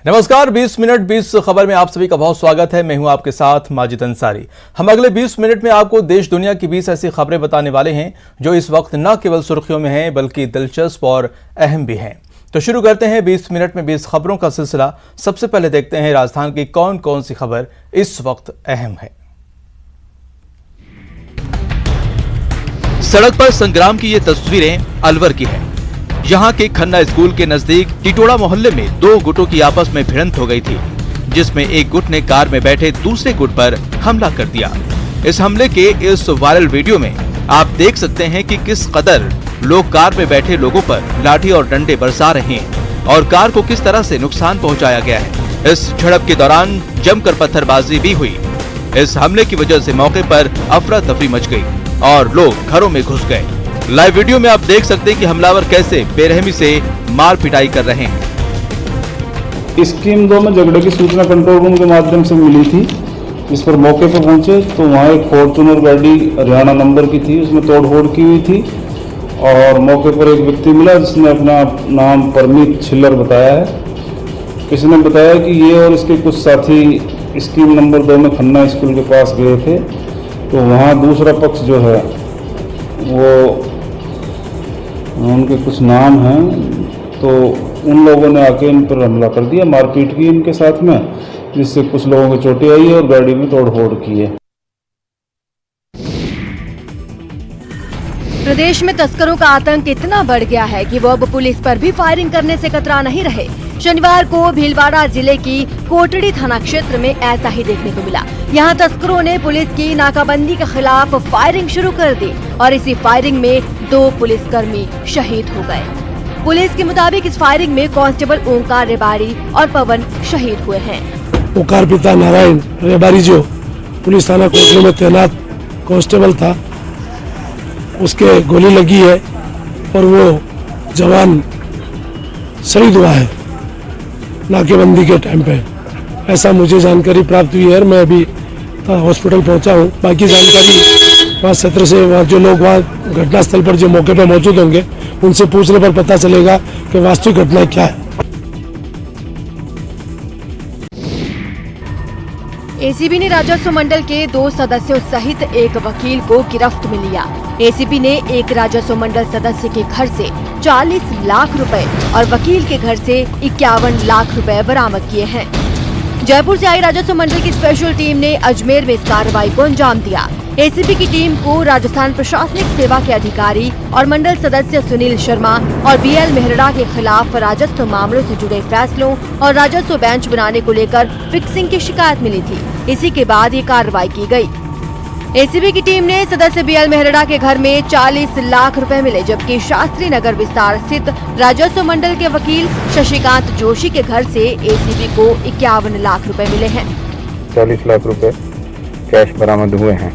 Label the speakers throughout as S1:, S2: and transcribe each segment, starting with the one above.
S1: नमस्कार, 20 मिनट 20 खबर में आप सभी का बहुत स्वागत है। मैं हूं आपके साथ माजिद अंसारी। हम अगले 20 मिनट में आपको देश दुनिया की 20 ऐसी खबरें बताने वाले हैं जो इस वक्त न केवल सुर्खियों में हैं बल्कि दिलचस्प और अहम भी हैं। तो शुरू करते हैं 20 मिनट में 20 खबरों का सिलसिला। सबसे पहले देखते हैं राजस्थान की कौन कौन सी खबर इस वक्त अहम है।
S2: सड़क पर संग्राम की ये तस्वीरें अलवर की है। यहाँ के खन्ना स्कूल के नजदीक टिटोड़ा मोहल्ले में दो गुटों की आपस में भिड़ंत हो गई थी, जिसमें एक गुट ने कार में बैठे दूसरे गुट पर हमला कर दिया। इस हमले के इस वायरल वीडियो में आप देख सकते हैं कि किस कदर लोग कार में बैठे लोगों पर लाठी और डंडे बरसा रहे हैं और कार को किस तरह से नुकसान पहुंचाया गया है। इस झड़प के दौरान जमकर पत्थरबाजी भी हुई। इस हमले की वजह से मौके पर अफरा तफरी मच गई और लोग घरों में घुस गए। लाइव वीडियो में आप देख सकते हैं कि हमलावर कैसे बेरहमी से मार पिटाई कर रहे हैं।
S3: स्कीम 2 में झगड़े की सूचना कंट्रोल रूम के माध्यम से मिली थी। इस पर मौके पर पहुंचे तो वहाँ एक फॉर्चूनर गाड़ी हरियाणा नंबर की थी, उसमें तोड़फोड़ की हुई थी और मौके पर एक व्यक्ति मिला जिसने अपना नाम परमीत छिल्लर बताया है। इसने बताया कि ये और इसके कुछ साथी स्कीम नंबर 2 में खन्ना स्कूल के पास गए थे, तो वहाँ दूसरा पक्ष जो है वो उनके कुछ नाम हैं, तो उन लोगों ने आके इन पर हमला कर दिया, मारपीट की इनके साथ में, जिससे कुछ लोगों को चोटें आई है और गाड़ी में तोड़फोड़ की है।
S4: प्रदेश में तस्करों का आतंक इतना बढ़ गया है कि वो अब पुलिस पर भी फायरिंग करने से कतरा नहीं रहे। शनिवार को भीलवाड़ा जिले की कोटड़ी थाना क्षेत्र में ऐसा ही देखने को मिला। यहाँ तस्करों ने पुलिस की नाकाबंदी के खिलाफ फायरिंग शुरू कर दी और इसी फायरिंग में 2 पुलिसकर्मी शहीद हो गए। पुलिस के मुताबिक इस फायरिंग में कांस्टेबल ओंकार रेबारी और पवन शहीद हुए हैं।
S5: ओंकार पिता नारायण रेबारी जो पुलिस थाना कोटड़ी में तैनात कांस्टेबल था, उसके गोली लगी है और वो जवान शहीद हुआ है नाकेबंदी के टाइम पे। ऐसा मुझे जानकारी प्राप्त हुई है। मैं अभी हॉस्पिटल पहुंचा हूं। बाकी जानकारी वहाँ क्षेत्र से वहाँ जो लोग वहाँ घटनास्थल पर जो मौके पर मौजूद होंगे उनसे पूछने पर पता चलेगा कि वास्तविक घटना क्या है।
S4: एसीबी ने राजस्व मंडल के 2 सदस्यों सहित एक वकील को गिरफ्त में लिया। एसीबी ने एक राजस्व मंडल सदस्य के घर से 40 लाख रुपए और वकील के घर से 51 लाख रुपए बरामद किए हैं। जयपुर से आई राजस्व मंडल की स्पेशल टीम ने अजमेर में इस कार्रवाई को अंजाम दिया। एसीबी की टीम को राजस्थान प्रशासनिक सेवा के अधिकारी और मंडल सदस्य सुनील शर्मा और बीएल मेहरड़ा के खिलाफ राजस्व मामलों से जुड़े फैसलों और राजस्व बेंच बनाने को लेकर फिक्सिंग की शिकायत मिली थी। इसी के बाद ये कार्रवाई की गई। एसीबी की टीम ने सदस्य बीएल मेहरड़ा के घर में 40 लाख रुपए मिले, जबकि शास्त्री नगर विस्तार स्थित राजस्व मंडल के वकील शशिकांत जोशी के घर से एसीबी को 51 लाख रुपए मिले हैं।
S6: 40 लाख रुपए कैश बरामद हुए हैं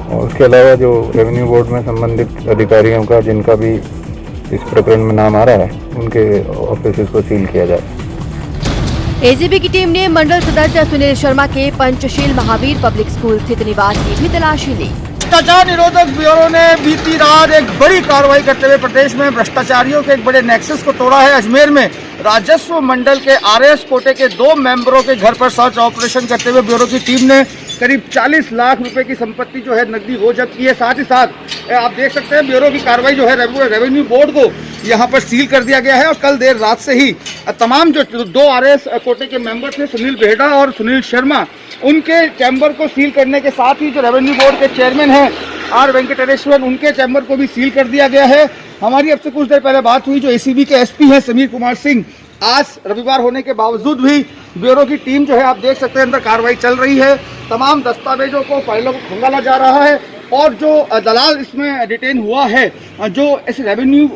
S6: और उसके अलावा जो रेवेन्यू बोर्ड में संबंधित अधिकारियों का जिनका भी इस प्रकरण में नाम आ रहा है, उनके ऑफिस को सील किया जाए।
S4: एसीबी की टीम ने मंडल सदस्य सुनील शर्मा के पंचशील महावीर पब्लिक स्कूल स्थित निवास की भी तलाशी ली।
S7: भ्रष्टाचार निरोधक ब्यूरो ने बीती रात एक बड़ी कार्रवाई करते हुए प्रदेश में भ्रष्टाचारियों के एक बड़े नेक्सस को तोड़ा है। अजमेर में राजस्व मंडल के आरएस कोटे के 2 मेंबरों के घर पर सर्च ऑपरेशन करते हुए ब्यूरो की टीम ने करीब 40 लाख रुपए की संपत्ति जो है नकदी हो जब्त की है। साथ ही साथ आप देख सकते हैं ब्यूरो की कार्रवाई जो है रेवेन्यू बोर्ड को यहाँ पर सील कर दिया गया है और कल देर रात से ही तमाम जो 2 आरएस कोटे के मेंबर थे, सुनील बेहड़ा और सुनील शर्मा, उनके चैम्बर को सील करने के साथ ही जो रेवेन्यू बोर्ड के चेयरमैन हैं आर वेंकटेश्वर, उनके चैम्बर को भी सील कर दिया गया है। हमारी अब से कुछ देर पहले बात हुई, जो एसीबी के एसपी हैं समीर कुमार सिंह, आज रविवार होने के बावजूद भी ब्यूरो की टीम जो है आप देख सकते हैं अंदर कार्रवाई चल रही है। तमाम दस्तावेजों को, फाइलों को खंगाला जा रहा है और जो दलाल इसमें डिटेन हुआ है, जो इस रेवेन्यू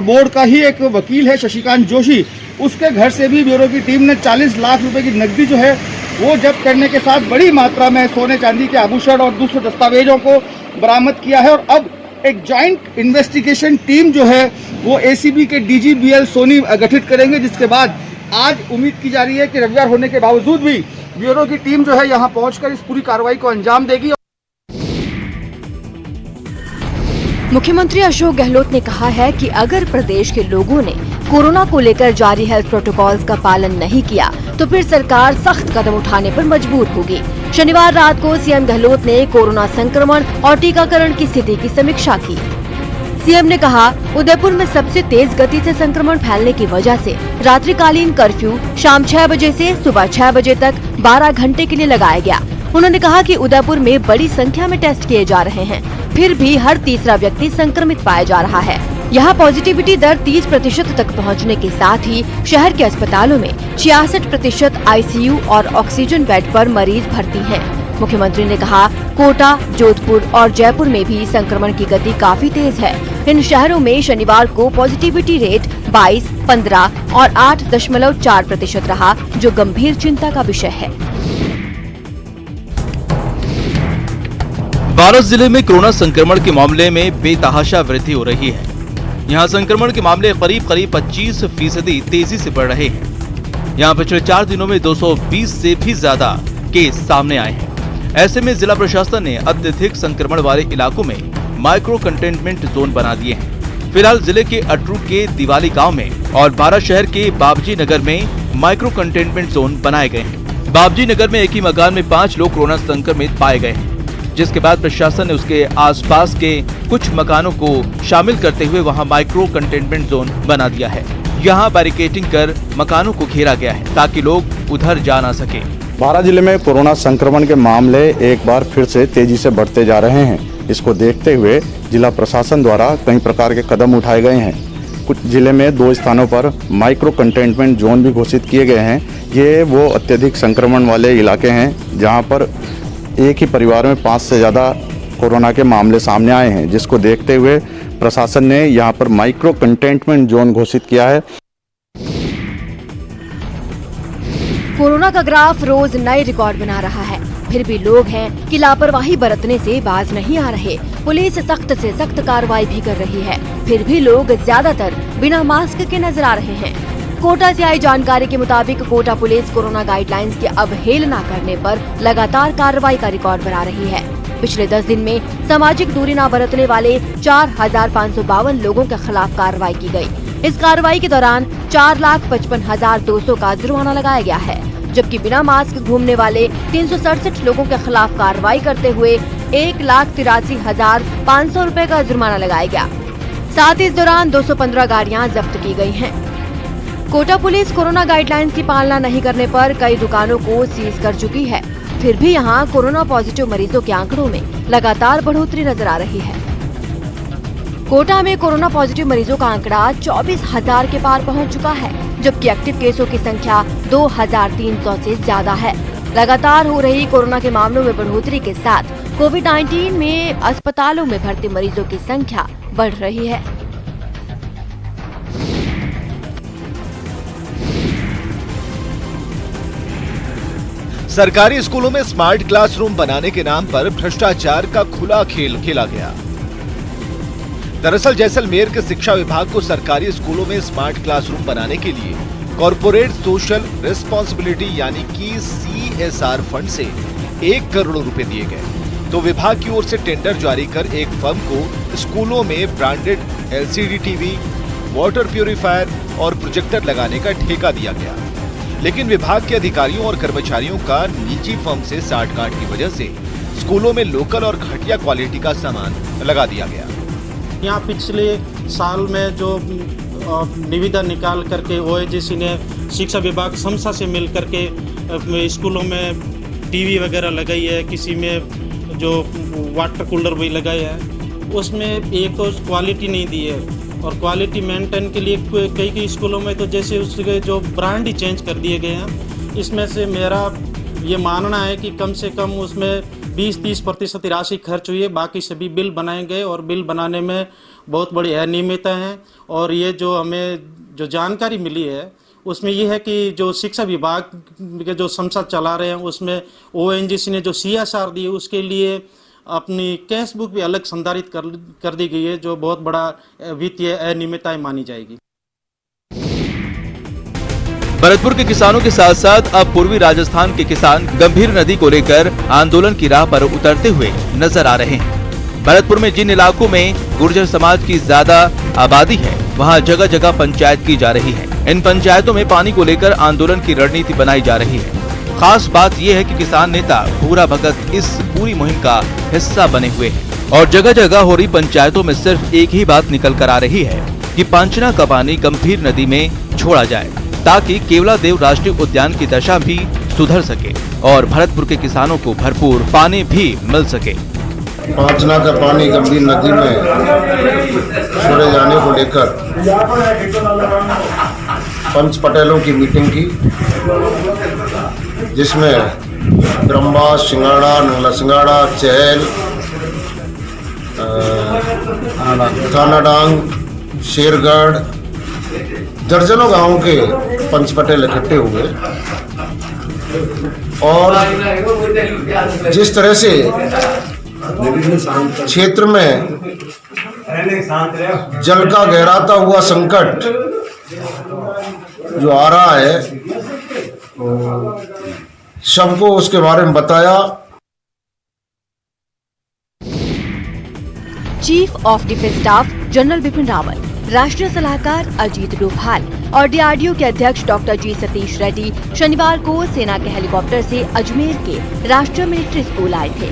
S7: बोर्ड का ही एक वकील है शशिकांत जोशी, उसके घर से भी ब्यूरो की टीम ने 40 लाख रुपए की नकदी जो है वो जब्त करने के साथ बड़ी मात्रा में सोने चांदी के आभूषण और दूसरे दस्तावेजों को बरामद किया है। और अब एक जॉइंट इन्वेस्टिगेशन टीम जो है वो एसीबी के डीजी बीएल सोनी गठित करेंगे, जिसके बाद आज उम्मीद की जा रही है कि रविवार होने के बावजूद भी ब्यूरो की टीम जो है यहाँ पहुंचकर इस पूरी कार्रवाई को अंजाम देगी।
S4: मुख्यमंत्री अशोक गहलोत ने कहा है कि अगर प्रदेश के लोगों ने कोरोना को लेकर जारी हेल्थ प्रोटोकॉल्स का पालन नहीं किया तो फिर सरकार सख्त कदम उठाने पर मजबूर होगी। शनिवार रात को सीएम गहलोत ने कोरोना संक्रमण और टीकाकरण की स्थिति की समीक्षा की। सीएम ने कहा, उदयपुर में सबसे तेज गति से संक्रमण फैलने की वजह से रात्रिकालीन कर्फ्यू शाम 6 बजे से सुबह 6 बजे तक 12 घंटे के लिए लगाया गया। उन्होंने कहा कि उदयपुर में बड़ी संख्या में टेस्ट किए जा रहे हैं, फिर भी हर तीसरा व्यक्ति संक्रमित पाया जा रहा है। यहाँ पॉजिटिविटी दर 30% तक पहुँचने के साथ ही शहर के अस्पतालों में 66% आईसीयू और ऑक्सीजन बेड पर मरीज भर्ती हैं। मुख्यमंत्री ने कहा, कोटा, जोधपुर और जयपुर में भी संक्रमण की गति काफी तेज है। इन शहरों में शनिवार को पॉजिटिविटी रेट 22, 15 और 8.4% रहा, जो गंभीर चिंता का विषय है।
S2: बारां जिले में कोरोना संक्रमण के मामले में बेतहाशा वृद्धि हो रही है। यहाँ संक्रमण के मामले करीब 25% तेजी से बढ़ रहे हैं। यहाँ पिछले 4 दिनों में 220 से भी ज्यादा केस सामने आए हैं। ऐसे में जिला प्रशासन ने अत्यधिक संक्रमण वाले इलाकों में माइक्रो कंटेनमेंट जोन बना दिए हैं। फिलहाल जिले के अटरू के दिवाली गांव में और बारां शहर के बाबजी नगर में माइक्रो कंटेनमेंट जोन बनाए गए हैं। बाबजी नगर में एक ही मकान में 5 लोग कोरोना संक्रमित पाए गए हैं, जिसके बाद प्रशासन ने उसके आसपास के कुछ मकानों को शामिल करते हुए वहां माइक्रो कंटेनमेंट जोन बना दिया है। यहां बैरिकेडिंग कर मकानों को घेरा गया है ताकि लोग उधर जा ना सके।
S8: बारां जिले में कोरोना संक्रमण के मामले एक बार फिर से तेजी से बढ़ते जा रहे हैं। इसको देखते हुए जिला प्रशासन द्वारा कई प्रकार के कदम उठाए गए हैं। कुछ जिले में 2 स्थानों पर माइक्रो कंटेनमेंट जोन भी घोषित किए गए हैं। ये वो अत्यधिक संक्रमण वाले इलाके हैं जहां पर एक ही परिवार में 5 से ज़्यादा कोरोना के मामले सामने आए हैं, जिसको देखते हुए प्रशासन ने यहां पर माइक्रो कंटेनमेंट जोन घोषित किया है।
S4: कोरोना का ग्राफ रोज नए रिकॉर्ड बना रहा है, फिर भी लोग हैं कि लापरवाही बरतने से बाज नहीं आ रहे। पुलिस सख्त से सख्त कार्रवाई भी कर रही है, फिर भी लोग ज्यादातर बिना मास्क के नजर आ रहे हैं। कोटा से आई जानकारी के मुताबिक कोटा पुलिस कोरोना गाइडलाइंस की अवहेलना करने पर लगातार कार्रवाई का रिकॉर्ड बना रही है। पिछले 10 दिन में सामाजिक दूरी न बरतने वाले 4,552 लोगों के खिलाफ कार्रवाई की गई। इस कार्रवाई के दौरान 4,55,200 का जुर्माना लगाया गया है, जबकि बिना मास्क घूमने वाले 367 लोगों के खिलाफ कार्रवाई करते हुए 1,83,500 रुपए का जुर्माना लगाया गया। साथ ही इस दौरान 215 गाड़ियां जब्त की गई हैं। कोटा पुलिस कोरोना गाइडलाइंस की पालना नहीं करने पर कई दुकानों को सीज कर चुकी है, फिर भी यहां कोरोना पॉजिटिव मरीजों के आंकड़ों में लगातार बढ़ोतरी नजर आ रही है। कोटा में कोरोना पॉजिटिव मरीजों का आंकड़ा 24,000 के पार पहुंच चुका है, जबकि एक्टिव केसों की संख्या 2,300 से ज्यादा है। लगातार हो रही कोरोना के मामलों में बढ़ोतरी के साथ कोविड-19 में अस्पतालों में भर्ती मरीजों की संख्या बढ़ रही है।
S9: सरकारी स्कूलों में स्मार्ट क्लासरूम बनाने के नाम पर भ्रष्टाचार का खुला खेल खेला गया। दरअसल जैसलमेर के शिक्षा विभाग को सरकारी स्कूलों में स्मार्ट क्लासरूम बनाने के लिए कॉर्पोरेट सोशल रिस्पॉन्सिबिलिटी यानी कि CSR फंड से 1 करोड़ रुपए दिए गए, तो विभाग की ओर से टेंडर जारी कर एक फर्म को स्कूलों में branded LCD TV, water purifier और प्रोजेक्टर लगाने का ठेका दिया गया। लेकिन विभाग के अधिकारियों और कर्मचारियों का निजी फर्म से साठगांठ की वजह से स्कूलों में लोकल और घटिया क्वालिटी का सामान लगा दिया गया।
S10: यहाँ पिछले साल में जो निविदा निकाल करके OAGC ने शिक्षा विभाग समसा से मिल करके स्कूलों में टीवी वगैरह लगाई है, किसी में जो वाटर कूलर भी लगाया है, उसमें एक तो क्वालिटी नहीं दी है और क्वालिटी मेंटेन के लिए कई स्कूलों में तो जैसे उसके जो ब्रांड ही चेंज कर दिए गए हैं। इसमें से मेरा ये मानना है कि कम से कम उसमें 20-30% राशि खर्च हुई है, बाकी सभी बिल बनाए गए और बिल बनाने में बहुत बड़ी अनियमितता है। और ये जो हमें जो जानकारी मिली है उसमें ये है कि जो शिक्षा विभाग के जो संस्था चला रहे हैं उसमें ONGC ने जो CSR दी है उसके लिए अपनी कैश बुक भी अलग संधारित कर दी गई है, जो बहुत बड़ा वित्तीय अनियमितता मानी जाएगी।
S2: भरतपुर के किसानों के साथ साथ अब पूर्वी राजस्थान के किसान गंभीर नदी को लेकर आंदोलन की राह पर उतरते हुए नजर आ रहे हैं। भरतपुर में जिन इलाकों में गुर्जर समाज की ज्यादा आबादी है वहाँ जगह जगह पंचायत की जा रही है। इन पंचायतों में पानी को लेकर आंदोलन की रणनीति बनाई जा रही है। खास बात यह है कि किसान नेता भूरा भगत इस पूरी मुहिम का हिस्सा बने हुए हैं और जगह जगह हो रही पंचायतों में सिर्फ एक ही बात निकल कर आ रही है कि पांचना का पानी गंभीर नदी में छोड़ा जाए ताकि केवलादेव राष्ट्रीय उद्यान की दशा भी सुधर सके और भरतपुर के किसानों को भरपूर पानी भी मिल सके।
S11: पांचना का पानी गंभीर नदी में छोड़े जाने को लेकर पंच पटेलों की मीटिंग की, जिसमें ब्रह्मा, सिंगाड़ा, नंगला सिंगाड़ा, चहल, थानाडांग, शेरगढ़, दर्जनों गांवों के पंच पटेल इकट्ठे हुए और जिस तरह से क्षेत्र में जल का गहराता हुआ संकट जो आ रहा है, सबको उसके बारे में बताया।
S4: Chief of defence staff general Bipin Rawat, राष्ट्रीय सलाहकार अजीत डोभाल और डीआरडीओ के अध्यक्ष डॉक्टर जी सतीश रेड्डी शनिवार को सेना के हेलीकॉप्टर से अजमेर के राष्ट्रीय मिलिट्री स्कूल आए थे।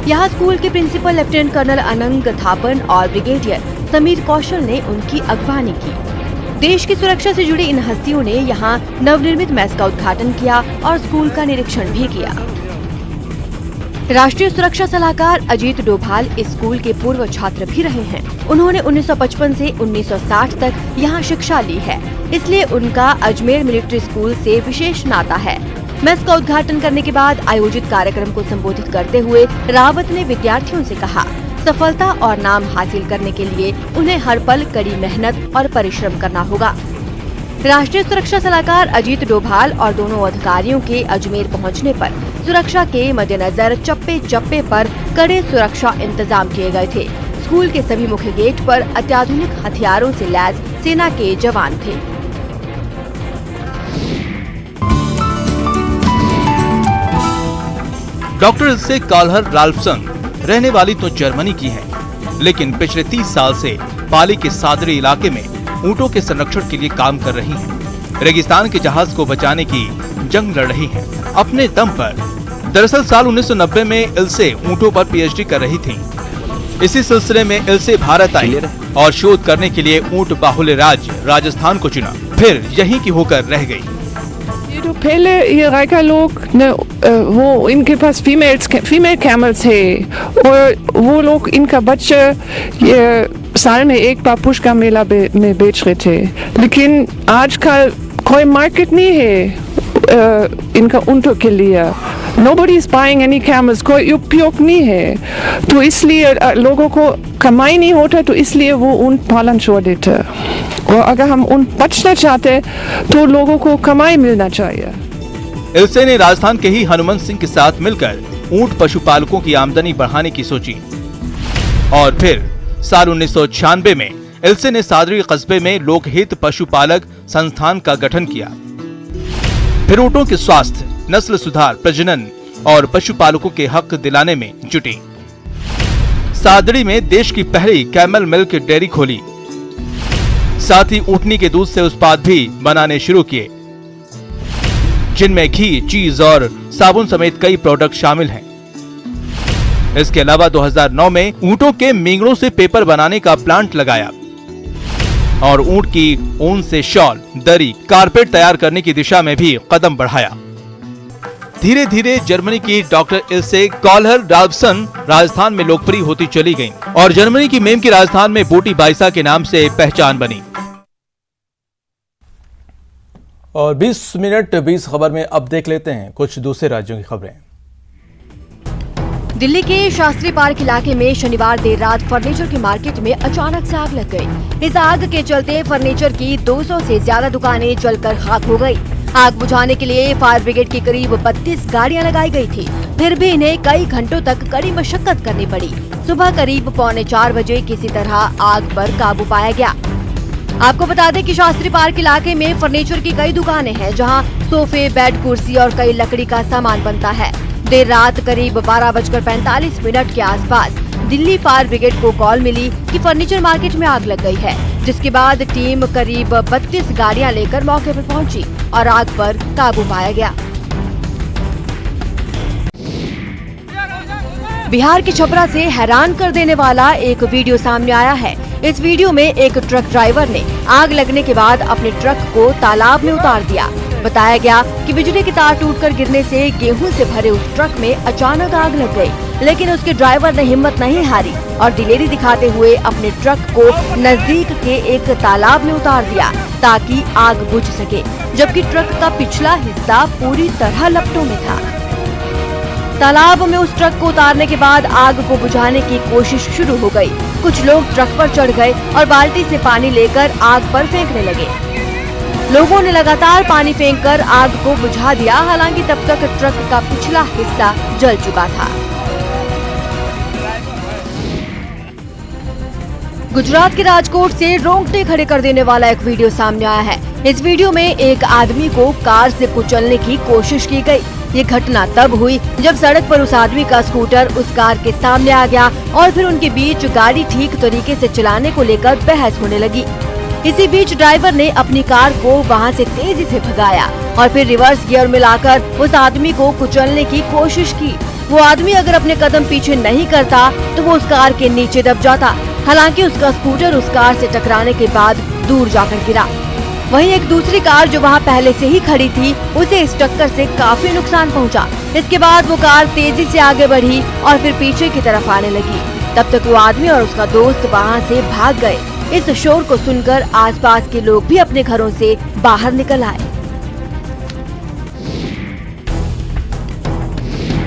S4: यहाँ स्कूल के प्रिंसिपल लेफ्टिनेंट कर्नल अनंग थापन और ब्रिगेडियर समीर कौशल ने उनकी अगवानी की। देश की सुरक्षा से जुड़ी इन हस्तियों ने यहाँ नवनिर्मित मेस का उद्घाटन किया और स्कूल का निरीक्षण भी किया। राष्ट्रीय सुरक्षा सलाहकार अजीत डोभाल इस स्कूल के पूर्व छात्र भी रहे हैं। उन्होंने 1955 से 1960 तक यहाँ शिक्षा ली है, इसलिए उनका अजमेर मिलिट्री स्कूल से विशेष नाता है। मेस का उद्घाटन करने के बाद आयोजित कार्यक्रम को संबोधित करते हुए रावत ने विद्यार्थियों से कहा, सफलता और नाम हासिल करने के लिए उन्हें हर पल कड़ी मेहनत और परिश्रम करना होगा। राष्ट्रीय सुरक्षा सलाहकार अजीत डोभाल और दोनों अधिकारियों के अजमेर पहुंचने पर सुरक्षा के मद्देनजर चप्पे चप्पे पर कड़े सुरक्षा इंतजाम किए गए थे। स्कूल के सभी मुख्य गेट पर अत्याधुनिक हथियारों से लैस सेना के जवान थे।
S2: डॉक्टर इल्से काल्हर राल्फसन रहने वाली तो जर्मनी की है, लेकिन पिछले 30 साल से पाली के सादरी इलाके में ऊँटों के संरक्षण के लिए काम कर रही हैं। रेगिस्तान के जहाज को बचाने की जंग लड़ रही हैं अपने दम पर। दरअसल साल 1990 में इल्से ऊँटों पर पीएचडी कर रही थीं। इसी सिलसिले में इल्से भारत आई और शोध करने के लिए ऊँट बाहुल्य राज्य राजस्थान को चुना, फिर यहीं की होकर रह गई।
S12: तो पहले ये रायका लोग वो इनके पास फीमेल कैमल्स है और वो लोग इनका बच्चा ये साल में एक बार पुष्कर का मेला में बेच रहे थे, लेकिन आजकल कोई मार्केट नहीं है इनका ऊँटों के लिए। Nobody is buying any camels, कोई उपयोग नहीं है, तो इसलिए लोगों को कमाई नहीं होता, तो इसलिए वो ऊँट पालन छोड़ देते। और अगर हम ऊँट बचना चाहते तो लोगों को कमाई मिलना चाहिए।
S2: इल्से ने राजस्थान के ही हनुमंत सिंह के साथ मिलकर ऊँट पशुपालकों की आमदनी बढ़ाने की सोची और फिर साल 1996 में इल्से ने सादरी कस्बे में लोकहित पशुपालक संस्थान का गठन किया। फिर ऊँटों के स्वास्थ्य, नस्ल सुधार, प्रजनन और पशुपालकों के हक दिलाने में जुटी। सादड़ी में देश की पहली कैमल मिल्क डेयरी खोली, साथ ही ऊँटनी के दूध से उत्पाद भी बनाने शुरू किए, जिनमें घी, चीज और साबुन समेत कई प्रोडक्ट शामिल हैं। इसके अलावा 2009 में ऊँटों के मींगड़ों से पेपर बनाने का प्लांट लगाया और ऊँट की ऊन से शॉल, दरी, कारपेट तैयार करने की दिशा में भी कदम बढ़ाया। धीरे धीरे जर्मनी की डॉक्टर इल्से काल्हर राल्फसन राजस्थान में लोकप्रिय होती चली गईं और जर्मनी की मेम की राजस्थान में बोटी बाइसा के नाम से पहचान बनी।
S1: और 20 मिनट 20 खबर में अब देख लेते हैं कुछ दूसरे राज्यों की खबरें।
S4: दिल्ली के शास्त्री पार्क इलाके में शनिवार देर रात फर्नीचर की मार्केट में अचानक से आग लग गई। इस आग के चलते फर्नीचर की 200 से ज्यादा दुकानें जलकर खाक हो गई। आग बुझाने के लिए फायर ब्रिगेड की करीब 32 गाड़ियां लगाई गई थी, फिर भी इन्हें कई घंटों तक कड़ी मशक्कत करनी पड़ी। सुबह करीब 3:45 बजे किसी तरह आग पर काबू पाया गया। आपको बता दें कि शास्त्री पार्क इलाके में फर्नीचर की कई दुकानें हैं, जहां सोफे, बेड, कुर्सी और कई लकड़ी का सामान बनता है। देर रात करीब 12:45 के आसपास दिल्ली फायर ब्रिगेड को कॉल मिली कि फर्नीचर मार्केट में आग लग गई है, जिसके बाद टीम करीब 32 गाड़ियां लेकर मौके पर पहुंची और आग पर काबू पाया गया। बिहार के छपरा से हैरान कर देने वाला एक वीडियो सामने आया है। इस वीडियो में एक ट्रक ड्राइवर ने आग लगने के बाद अपने ट्रक को तालाब में उतार दिया। बताया गया कि बिजली की तार टूटकर गिरने से गेहूं से भरे उस ट्रक में अचानक आग लग गई, लेकिन उसके ड्राइवर ने हिम्मत नहीं हारी और दिलेरी दिखाते हुए अपने ट्रक को नजदीक के एक तालाब में उतार दिया ताकि आग बुझ सके, जबकि ट्रक का पिछला हिस्सा पूरी तरह लपटों में था। तालाब में उस ट्रक को उतारने के बाद आग को बुझाने की कोशिश शुरू हो गई। कुछ लोग ट्रक पर चढ़ गए और बाल्टी से पानी लेकर आग पर फेंकने लगे। लोगों ने लगातार पानी फेंककर आग को बुझा दिया। हालांकि तब तक ट्रक का पिछला हिस्सा जल चुका था। गुजरात के राजकोट से रोंगटे खड़े कर देने वाला एक वीडियो सामने आया है। इस वीडियो में एक आदमी को कार से कुचलने की कोशिश की गई। ये घटना तब हुई जब सड़क पर उस आदमी का स्कूटर उस कार के सामने आ गया और फिर उनके बीच गाड़ी ठीक तरीके से चलाने को लेकर बहस होने लगी। इसी बीच ड्राइवर ने अपनी कार को वहां से तेजी से भगाया और फिर रिवर्स गियर में लाकर उस आदमी को कुचलने की कोशिश की। वो आदमी अगर अपने कदम पीछे नहीं करता तो वो उस कार के नीचे दब जाता। हालांकि उसका स्कूटर उस कार से टकराने के बाद दूर जाकर गिरा। वहीं एक दूसरी कार जो वहां पहले से ही खड़ी थी, उसे इस टक्कर से काफी नुकसान पहुंचा। इसके बाद वो कार तेजी से आगे बढ़ी और फिर पीछे की तरफ आने लगी। तब तक वो आदमी और उसका दोस्त वहां से भाग गए। इस शोर को सुनकर आसपास के लोग भी अपने घरों से बाहर निकल आए।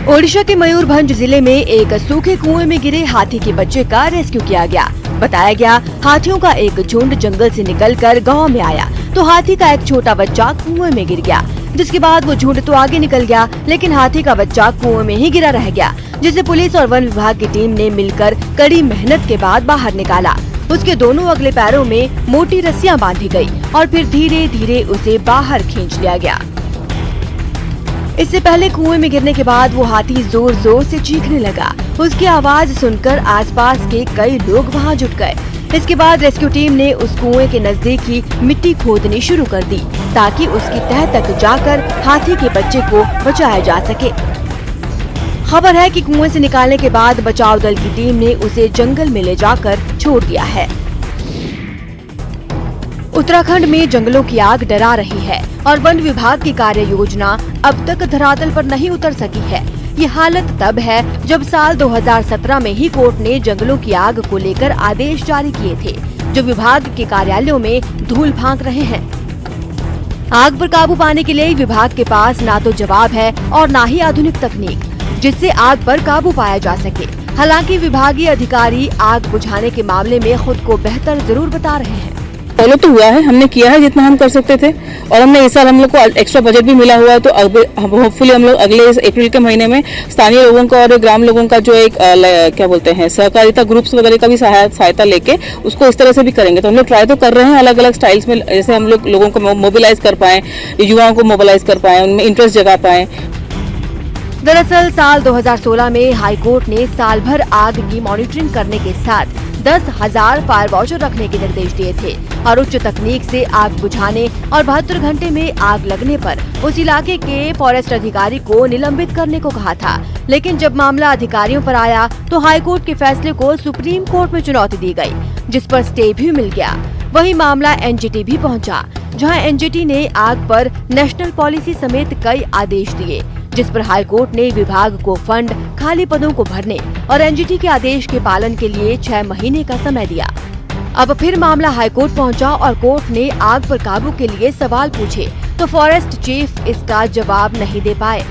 S4: ओडिशा के मयूरभंज जिले में एक सूखे कुएं में गिरे हाथी के बच्चे का रेस्क्यू किया गया। बताया गया हाथियों का एक झुंड जंगल से निकलकर गांव में आया तो हाथी का एक छोटा बच्चा कुएं में गिर गया, जिसके बाद वो झुंड तो आगे निकल गया, लेकिन हाथी का बच्चा कुएं में ही गिरा रह गया, जिसे पुलिस और वन विभाग की टीम ने मिलकर कड़ी मेहनत के बाद बाहर निकाला। उसके दोनों अगले पैरों में मोटी रस्सियां बांधी गई और फिर धीरे धीरे उसे बाहर खींच लिया गया। इससे पहले कुएं में गिरने के बाद वो हाथी जोर जोर से चीखने लगा। उसकी आवाज सुनकर आसपास के कई लोग वहां जुट गए। इसके बाद रेस्क्यू टीम ने उस कुएं के नजदीक ही मिट्टी खोदनी शुरू कर दी ताकि उसकी तह तक जाकर हाथी के बच्चे को बचाया जा सके। खबर है कि कुएं से निकालने के बाद बचाव दल की टीम ने उसे जंगल में ले जाकर छोड़ दिया है। उत्तराखंड में जंगलों की आग डरा रही है और वन विभाग की कार्य योजना अब तक धरातल पर नहीं उतर सकी है। ये हालत तब है जब साल 2017 में ही कोर्ट ने जंगलों की आग को लेकर आदेश जारी किए थे, जो विभाग के कार्यालयों में धूल फांक रहे हैं। आग पर काबू पाने के लिए विभाग के पास ना तो जवाब है और ना ही आधुनिक तकनीक जिससे आग पर काबू पाया जा सके। हालांकि विभागीय अधिकारी आग बुझाने के मामले में खुद को बेहतर जरूर बता रहे हैं।
S13: फॉलो तो हुआ है, हमने किया है जितना हम कर सकते थे और हमने इस साल हम लोग को एक्स्ट्रा बजट भी मिला हुआ है, तो होपफुली हम लोग अगले अप्रैल के महीने में स्थानीय लोगों का और ग्राम लोगों का जो एक क्या बोलते हैं सहकारिता ग्रुप्स वगैरह का भी सहायता लेके उसको इस तरह से भी करेंगे। तो हम लोग ट्राई तो कर रहे हैं अलग अलग स्टाइल्स में, जैसे हम लोग लोगों को मोबिलाइज कर पाए, युवाओं को मोबिलाइज कर पाए, उनमें इंटरेस्ट जगा पाए।
S4: दरअसल साल 2016 में हाईकोर्ट ने साल भर आग की मॉनिटरिंग करने के साथ 10,000 फायर वॉचर रखने के निर्देश दिए थे और उच्च तकनीक से आग बुझाने और 72 घंटे में आग लगने पर उस इलाके के फॉरेस्ट अधिकारी को निलंबित करने को कहा था। लेकिन जब मामला अधिकारियों पर आया तो हाईकोर्ट के फैसले को सुप्रीम कोर्ट में चुनौती दी गई, जिस पर स्टे भी मिल गया। वही मामला एनजीटी भी पहुंचा, जहां एनजीटी ने आग पर नेशनल पॉलिसी समेत कई आदेश दिए, जिस पर हाईकोर्ट ने विभाग को फंड, खाली पदों को भरने और एनजीटी के आदेश के पालन के लिए 6 महीने का समय दिया। अब फिर मामला हाईकोर्ट पहुंचा और कोर्ट ने आग पर काबू के लिए सवाल पूछे तो फॉरेस्ट चीफ इसका जवाब नहीं दे पाए।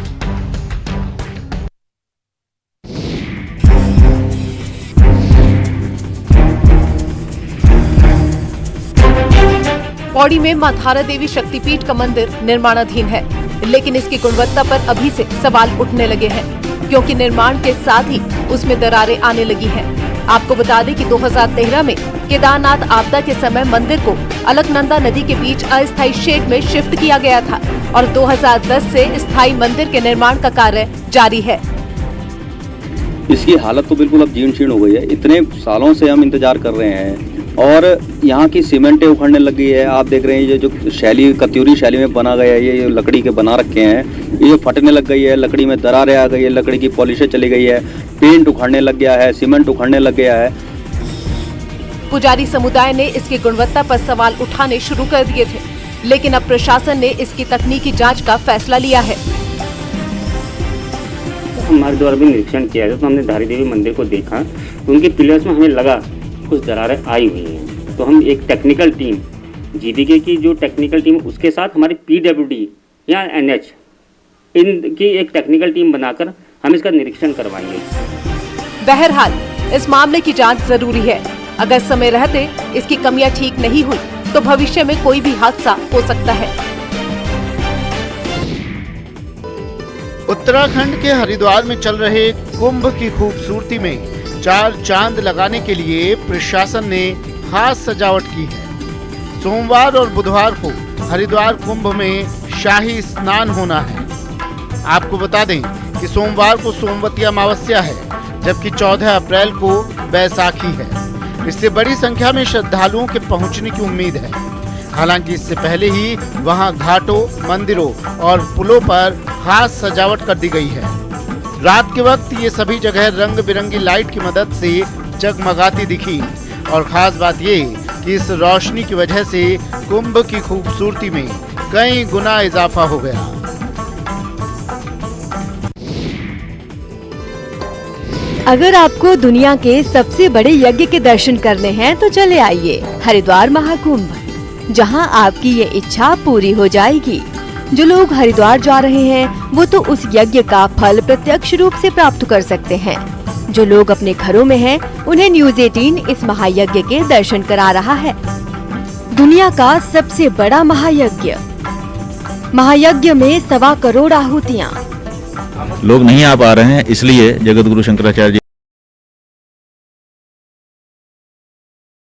S14: पौड़ी में मां थारा देवी शक्तिपीठ का मंदिर निर्माणाधीन है, लेकिन इसकी गुणवत्ता पर अभी से सवाल उठने लगे हैं, क्योंकि निर्माण के साथ ही उसमें दरारें आने लगी हैं। आपको बता दें कि 2013 में केदारनाथ आपदा के समय मंदिर को अलकनंदा नदी के बीच अस्थायी शेड में शिफ्ट किया गया था और 2010 से स्थायी मंदिर के निर्माण का कार्य जारी है।
S15: इसकी हालत तो बिल्कुल अब जीर्ण शीर्ण हो गई है। इतने सालों से हम इंतजार कर रहे हैं और यहाँ की सीमेंटें उखड़ने लग गई है। आप देख रहे हैं ये जो शैली कत्यूरी शैली में बना गया है, ये लकड़ी के बना रखे हैं, ये फटने लग गई है, लकड़ी में दरारें आ गई है, लकड़ी की पॉलिशें चली गई है, पेंट उखड़ने लग गया है, सीमेंट उखड़ने लग गया है।
S14: पुजारी समुदाय ने इसकी गुणवत्ता पर सवाल उठाने शुरू कर दिए थे, लेकिन अब प्रशासन ने इसकी तकनीकी जांच का फैसला लिया है।
S16: हमारे द्वारा भी निरीक्षण किया है तो हमने धारी देवी मंदिर को देखा तो उनके पिलर्स में हमें लगा कुछ दरारें आई हुई हैं। तो हम एक टेक्निकल टीम जीडीके की जो टेक्निकल टीम उसके साथ हमारी पीडब्ल्यूडी या एनएच इनकी एक टेक्निकल टीम बनाकर हम इसका निरीक्षण करवाएंगे।
S14: बहरहाल इस मामले की जांच जरूरी है। अगर समय रहते इसकी कमियां ठीक नहीं हुई तो भविष्य में कोई भी हादसा हो सकता है।
S7: उत्तराखंड के हरिद्वार में चल रहे कुंभ की खूबसूरती में 4 चांद लगाने के लिए प्रशासन ने खास सजावट की है। सोमवार और बुधवार को हरिद्वार कुंभ में शाही स्नान होना है। आपको बता दें कि सोमवार को सोमवती अमावस्या है, जबकि 14 अप्रैल को बैसाखी है। इससे बड़ी संख्या में श्रद्धालुओं के पहुंचने की उम्मीद है। हालांकि इससे पहले ही वहां घाटों, मंदिरों और पुलों पर खास सजावट कर दी गई है। रात के वक्त ये सभी जगह रंग बिरंगी लाइट की मदद से जगमगाती दिखी और खास बात ये कि इस रोशनी की वजह से कुंभ की खूबसूरती में कई गुना इजाफा हो गया।
S4: अगर आपको दुनिया के सबसे बड़े यज्ञ के दर्शन करने हैं तो चले आइए हरिद्वार महाकुंभ, जहां आपकी ये इच्छा पूरी हो जाएगी। जो लोग हरिद्वार जा रहे हैं वो तो उस यज्ञ का फल प्रत्यक्ष रूप से प्राप्त कर सकते हैं। जो लोग अपने घरों में हैं, उन्हें न्यूज़ 18 इस महायज्ञ के दर्शन करा रहा है। दुनिया का सबसे बड़ा महायज्ञ में 1.25 करोड़ आहुतियाँ।
S17: लोग नहीं आ पा रहे हैं, इसलिए जगत गुरु शंकराचार्य